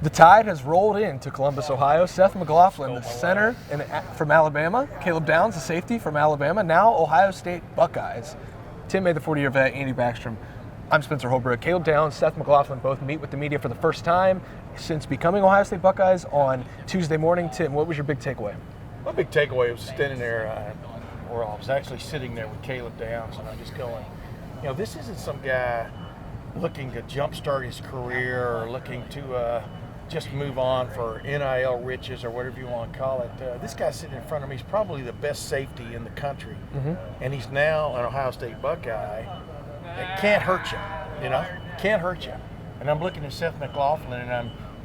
The tide has rolled into Columbus, Ohio. Seth McLaughlin, the center from Alabama. Caleb Downs, the safety from Alabama. Now Ohio State Buckeyes. Tim made the 40-year vet, Andy Backstrom. I'm Spencer Holbrook. Caleb Downs, Seth McLaughlin both meet with the media for the first time since becoming Ohio State Buckeyes on Tuesday morning. Tim, what was your big takeaway? My big takeaway was standing there where I was actually sitting there with Caleb Downs, and I'm just going, this isn't some guy looking to jumpstart his career or looking to just move on for NIL riches or whatever you want to call it. This guy sitting in front of me is probably the best safety in the country, and he's now an Ohio State Buckeye. It can't hurt you, can't hurt you. And I'm looking at Seth McLaughlin,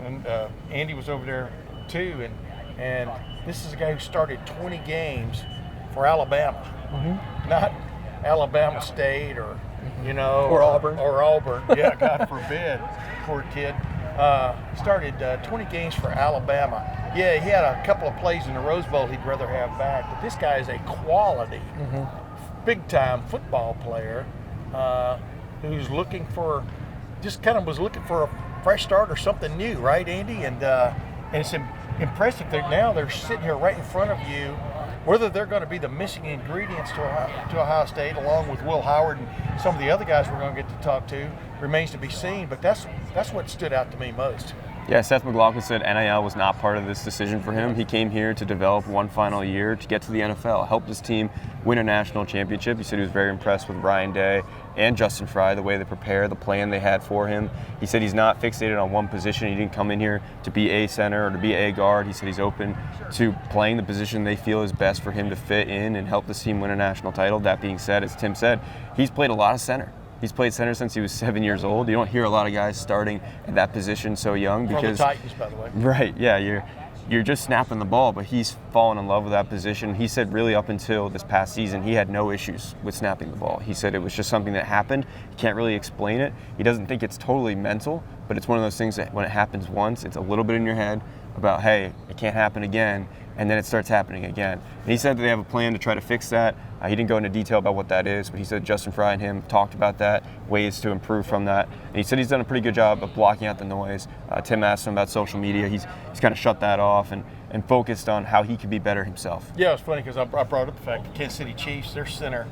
and Andy was over there too, and this is a guy who started 20 games for Alabama, not Alabama State or or Auburn. Or Auburn. Yeah, God forbid. Poor kid. Started 20 games for Alabama. Yeah, he had a couple of plays in the Rose Bowl he'd rather have back, but this guy is a quality, big-time football player who's looking for, was looking for a fresh start or something new, right, Andy? And it's impressive that now they're sitting here right in front of you. Whether they're going to be the missing ingredients to Ohio State, along with Will Howard and some of the other guys we're going to get to talk to, remains to be seen. But that's what stood out to me most. Yeah, Seth McLaughlin said NIL was not part of this decision for him. He came here to develop one final year to get to the NFL, helped his team win a national championship. He said he was very impressed with Ryan Day and Justin Fry, the way they prepare, the plan they had for him. He said he's not fixated on one position. He didn't come in here to be a center or to be a guard. He said he's open to playing the position they feel is best for him to fit in and help this team win a national title. That being said, as Tim said, he's played a lot of center. He's played center since he was 7 years old. You don't hear a lot of guys starting at that position so young because from the Titans, by the way. Right, yeah, you're just snapping the ball, but he's fallen in love with that position. He said really up until this past season, he had no issues with snapping the ball. He said it was just something that happened. He can't really explain it. He doesn't think it's totally mental, but it's one of those things that when it happens once, it's a little bit in your head about, hey, it can't happen again, and then it starts happening again. And he said that they have a plan to try to fix that. He didn't go into detail about what that is, but he said Justin Fry and him talked about that, ways to improve from that. And he said he's done a pretty good job of blocking out the noise. Tim asked him about social media. He's kind of shut that off and focused on how he could be better himself. Yeah, it's funny because I brought up the fact that Kansas City Chiefs, their center,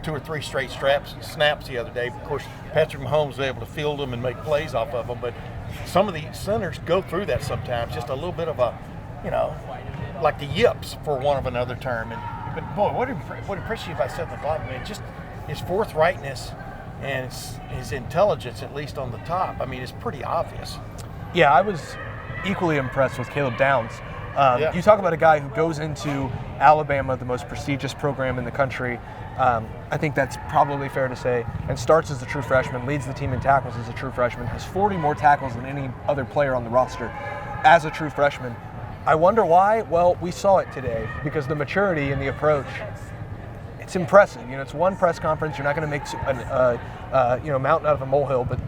2 or 3 straight snaps the other day. Of course, Patrick Mahomes was able to field them and make plays off of them, but some of the centers go through that sometimes, just a little bit of a, like the yips, for want of another term. But boy, what impressed you about Seth McLaughlin, man, just his forthrightness and his intelligence, at least on the top. I mean, it's pretty obvious. Yeah, I was equally impressed with Caleb Downs. You talk about a guy who goes into Alabama, the most prestigious program in the country. I think that's probably fair to say, and starts as a true freshman, leads the team in tackles as a true freshman, has 40 more tackles than any other player on the roster as a true freshman. I wonder why. Well, we saw it today because the maturity and the approach, it's impressive. It's one press conference. You're not going to make a mountain out of a molehill, but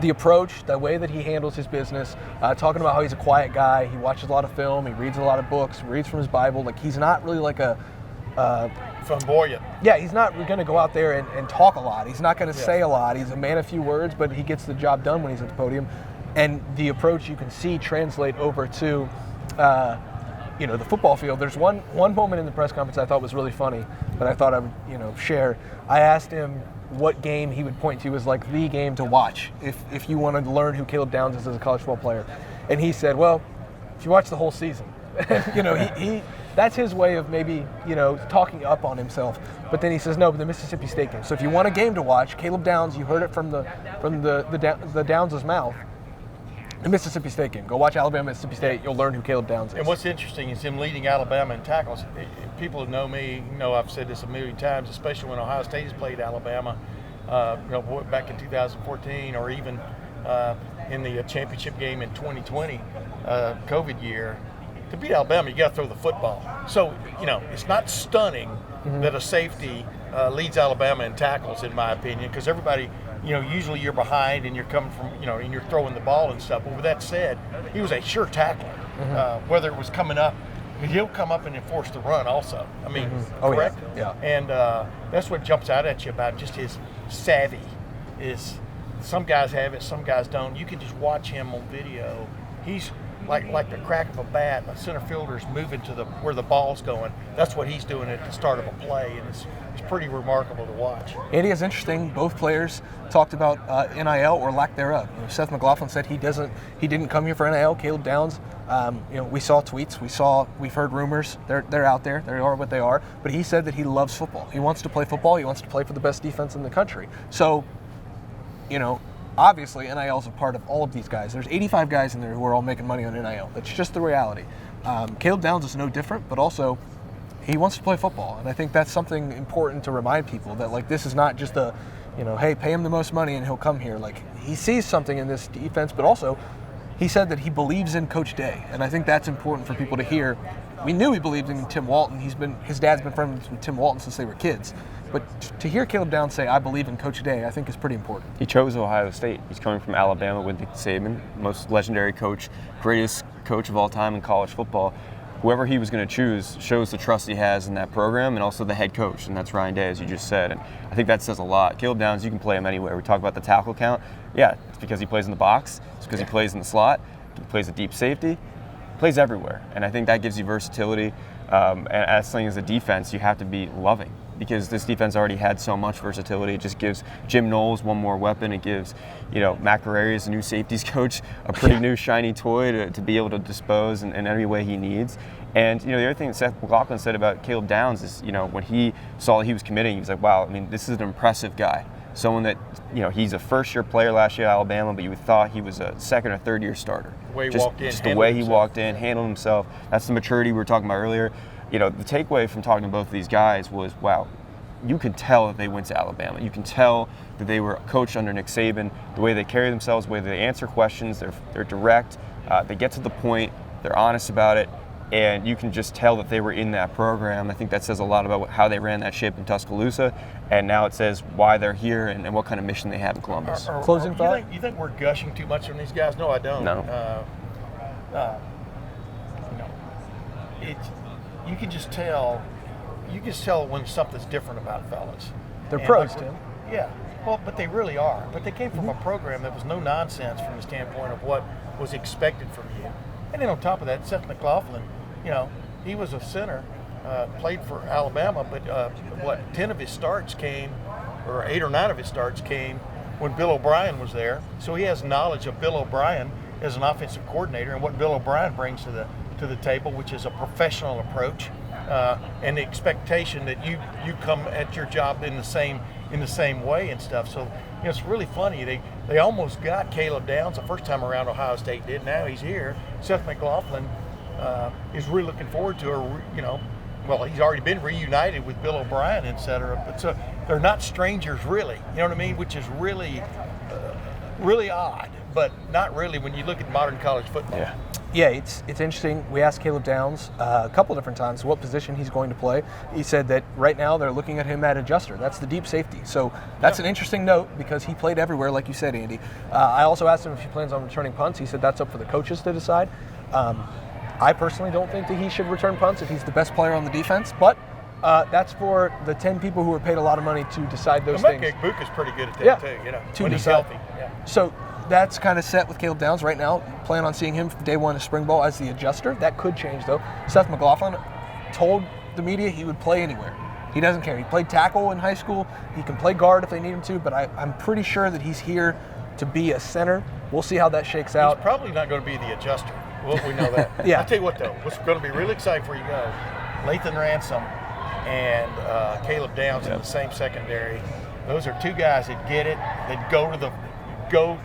the approach, the way that he handles his business, talking about how he's a quiet guy, he watches a lot of film, he reads a lot of books, reads from his Bible. Like, he's not really like a flamboyant. Yeah, he's not going to go out there and talk a lot. He's not going to say a lot. He's a man of few words, but he gets the job done when he's at the podium. And the approach you can see translate over to, the football field. There's one moment in the press conference I thought was really funny, that I thought I would, share. I asked him what game he would point to as like the game to watch if you wanted to learn who Caleb Downs is as a college football player, and he said, well, if you watch the whole season. he that's his way of maybe talking up on himself. But then he says, no, but the Mississippi State game. So if you want a game to watch, Caleb Downs, you heard it from the Downs' mouth. The Mississippi State game. Go watch Alabama, Mississippi State. You'll learn who Caleb Downs is. And what's interesting is him leading Alabama in tackles. People who know me know I've said this a million times, especially when Ohio State has played Alabama, back in 2014 or even in the championship game in 2020, COVID year. To beat Alabama, you got to throw the football. So, it's not stunning that a safety leads Alabama in tackles, in my opinion, because everybody – usually you're behind and you're coming from, and you're throwing the ball and stuff. But with that said, he was a sure tackler. Whether it was coming up, he'll come up and enforce the run also. I mean, correct? Yeah. And that's what jumps out at you about just his savvy, is some guys have it, some guys don't. You can just watch him on video. He's like the crack of a bat. A center fielder's moving to where the ball's going. That's what he's doing at the start of a play, and it's pretty remarkable to watch. Andy, it's interesting. Both players talked about NIL or lack thereof. Seth McLaughlin said he didn't come here for NIL. Caleb Downs, we saw tweets, we've heard rumors. They're out there. They are what they are. But he said that he loves football. He wants to play football. He wants to play for the best defense in the country. So, obviously NIL is a part of all of these guys. There's 85 guys in there who are all making money on NIL. That's just the reality. Caleb Downs is no different, but also he wants to play football, and I think that's something important to remind people that this is not just hey, pay him the most money and he'll come here. He sees something in this defense, but also he said that he believes in Coach Day, and I think that's important for people to hear. We knew he believed in Tim Walton. His dad's been friends with Tim Walton since they were kids. But to hear Caleb Downs say, I believe in Coach Day, I think is pretty important. He chose Ohio State. He's coming from Alabama with Nick Saban, most legendary coach, greatest coach of all time in college football. Whoever he was going to choose shows the trust he has in that program, and also the head coach, and that's Ryan Day, as you just said. And I think that says a lot. Caleb Downs, you can play him anywhere. We talk about the tackle count. Yeah, it's because he plays in the box. It's because he plays in the slot. He plays a deep safety. He plays everywhere. And I think that gives you versatility. And as something as a defense, you have to be loving, because this defense already had so much versatility. It just gives Jim Knowles one more weapon. It gives, Matt Carreri's new safeties coach, a pretty new shiny toy to be able to dispose in any way he needs. And, the other thing that Seth McLaughlin said about Caleb Downs is, when he saw he was committing, he was like, wow, this is an impressive guy. Someone that, he's a first-year player last year at Alabama, but you thought he was a second or third-year starter. The way he walked in, just the way he walked in, handled himself. That's the maturity we were talking about earlier. The takeaway from talking to both of these guys was, wow, you can tell that they went to Alabama. You can tell that they were coached under Nick Saban, the way they carry themselves, the way they answer questions. They're direct. They get to the point. They're honest about it. And you can just tell that they were in that program. I think that says a lot about how they ran that ship in Tuscaloosa. And now it says why they're here and what kind of mission they have in Columbus. Closing thought? You think we're gushing too much on these guys? No, I don't. No. You can just tell. You can tell when something's different about fellas. They're pros, Tim. Yeah. Well, but they really are. But they came from a program that was no nonsense from the standpoint of what was expected from you. And then on top of that, Seth McLaughlin, he was a center, played for Alabama, but 10 of his starts came, or 8 or 9 of his starts came when Bill O'Brien was there. So he has knowledge of Bill O'Brien as an offensive coordinator and what Bill O'Brien brings to the table, which is a professional approach and the expectation that you come at your job in the same way and stuff. So it's really funny. They almost got Caleb Downs the first time around. Ohio State did. Now he's here. Seth McLaughlin is really looking forward to well, he's already been reunited with Bill O'Brien, et cetera. But so they're not strangers, really. You know what I mean? Which is really, really odd, but not really when you look at modern college football. Yeah, it's interesting. We asked Caleb Downs a couple different times what position he's going to play. He said that right now they're looking at him at adjuster. That's the deep safety. So that's an interesting note because he played everywhere, like you said, Andy. I also asked him if he plans on returning punts. He said that's up for the coaches to decide. I personally don't think that he should return punts if he's the best player on the defense, but that's for the 10 people who are paid a lot of money to decide those things. Book is pretty good at that too, when he's healthy. Yeah. So that's kind of set with Caleb Downs right now. Plan on seeing him day one of spring ball as the adjuster. That could change though. Seth McLaughlin told the media he would play anywhere. He doesn't care. He played tackle in high school. He can play guard if they need him to, but I'm pretty sure that he's here to be a center. We'll see how that shakes out. He's probably not going to be the adjuster. Well, we know that. I'll tell you what though, what's going to be really exciting for you guys, Lathan Ransom and Caleb Downs in the same secondary. Those are two guys that get it, that go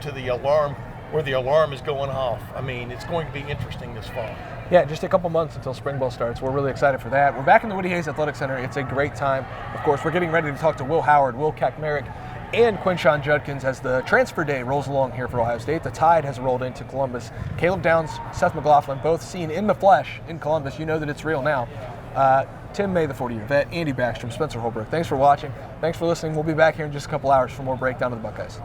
to the alarm where the alarm is going off. I mean, it's going to be interesting this fall. Yeah, just a couple months until spring ball starts. We're really excited for that. We're back in the Woody Hayes Athletic Center. It's a great time. Of course, we're getting ready to talk to Will Howard, Will Kaczmarek, and Quinshon Judkins as the transfer day rolls along here for Ohio State. The Tide has rolled into Columbus. Caleb Downs, Seth McLaughlin, both seen in the flesh in Columbus. You know that it's real now. Tim May, the 40-year vet, Andy Backstrom, Spencer Holbrook. Thanks for watching. Thanks for listening. We'll be back here in just a couple hours for more breakdown of the Buckeyes.